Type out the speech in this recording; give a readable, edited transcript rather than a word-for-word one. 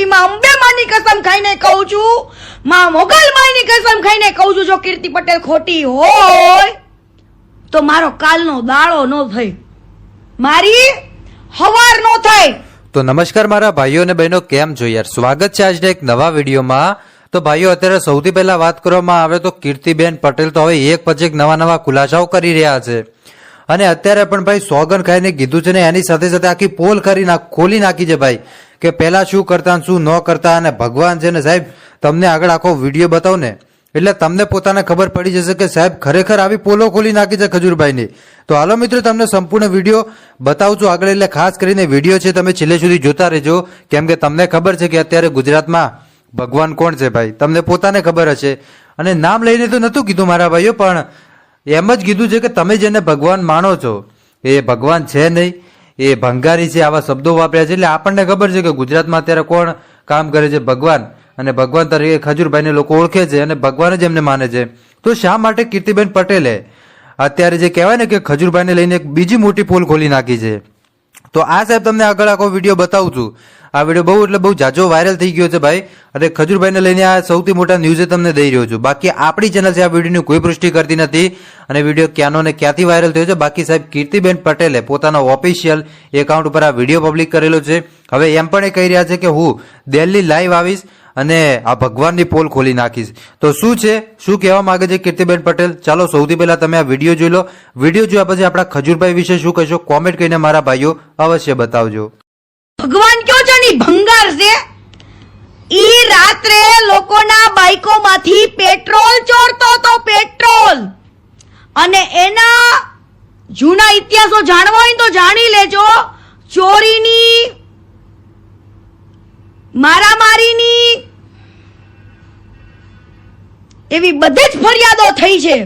માં અંબે માની કસમ ખાઈને કહું છું, માં મોગલ માની કસમ ખાઈને કહું છું, જો કીર્તિ પટેલ ખોટી હોય તો મારો કાલનો દાડો નો થાય, મારી હવાર નો થાય। તો નમસ્કાર મારા ભાઈઓ અને બહેનો, કેમ છો યાર? સ્વાગત છે આજના એક નવા વિડીયોમાં। તો ભાઈઓ, અત્યારે સૌથી પહેલા વાત કરવામાં આવે તો કીર્તિબેન પટેલ તો હવે એક પછી એક નવા ખુલાસાઓ કરી રહ્યા છે અને અત્યારે પણ ભાઈ સોગન ખાઈને કીધું છે ને એની સાથે સાથે આખી પોલ ખોલી નાખી છે ભાઈ, કે પહેલા શું કરતા શું ન કરતા। અને ભગવાન છે ને સાહેબ, તમને આગળ આખો વિડીયો બતાવ ને એટલે તમને પોતાને ખબર પડી જશે કે સાહેબ ખરેખર આવી પોલો ખોલી નાખી છે ખજૂરભાઈની। તો હાલો મિત્રો, તમને સંપૂર્ણ વિડીયો બતાવું છું આગળ, એટલે ખાસ કરીને વિડીયો છે તમે છેલ્લે સુધી જોતા રહેજો, કેમ કે તમને ખબર છે કે અત્યારે ગુજરાતમાં ભગવાન કોણ છે ભાઈ, તમને પોતાને ખબર હશે। અને નામ લઈને તો નહોતું કીધું મારા ભાઈઓ, પણ એમ જ કીધું છે કે તમે જેને ભગવાન માનો છો એ ભગવાન છે નહીં, એ ભંગારી છે, આવા શબ્દો વાપર્યા છે। એટલે આપણને ખબર છે કે ગુજરાતમાં અત્યારે કોણ કામ કરે છે? ભગવાન, અને ભગવાન તરીકે ખજૂરભાઈને લોકો ઓળખે છે અને ભગવાન જ એમને માને છે। તો શા માટે કીર્તિબેન પટેલે અત્યારે જે કહેવાય ને કે ખજૂરભાઈને લઈને એક બીજી મોટી પોલ ખોલી નાખી છે? તો આ સાહેબ તમને આગળ આખો વિડીયો બતાવું છું। આ વિડીયો બહુ એટલે બહુ જાજો વાયરલ થઈ ગયો છે ભાઈ, અને ખજૂરભાઈને લઈને આ સૌથી મોટા ન્યૂઝ તમને દઈ રહ્યો છું। બાકી આપણી ચેનલ છે આ વિડીયોની કોઈ પુષ્ટિ કરતી નથી અને વિડીયો ક્યાંનો ને ક્યાંથી વાયરલ થયો છે। બાકી સાહેબ કીર્તિબેન પટેલે પોતાના ઓફિશિયલ એકાઉન્ટ ઉપર આ વિડીયો પબ્લિક કરેલો છે। હવે એમ પણ એ કહી રહ્યા છે કે હું દિલ્હી લાઈવ આવીશ અને આ ભગવાનની પોલ ખોલી નાખીશ। તો શું છે, શું કહેવા માંગે છે કીર્તિબેન પટેલ? ચાલો સૌથી પહેલા તમે આ વિડીયો જોઈ લો। વિડીયો જોયા પછી આપણા ખજૂરભાઈ વિશે શું કહેશો કોમેન્ટ કરીને મારા ભાઈઓ અવશ્ય બતાવજો। ભગવાન કયો છે ની ભંગાર છે, ઈ રાત્રે લોકોના બાઈકોમાંથી પેટ્રોલ ચોરતો તો પેટ્રોલ, અને એના જૂના ઇતિહાસો જાણવા હોય તો જાણી લેજો। ચોરીની, મારામારીની એવી બધી જ ફરિયાદો થઈ છે।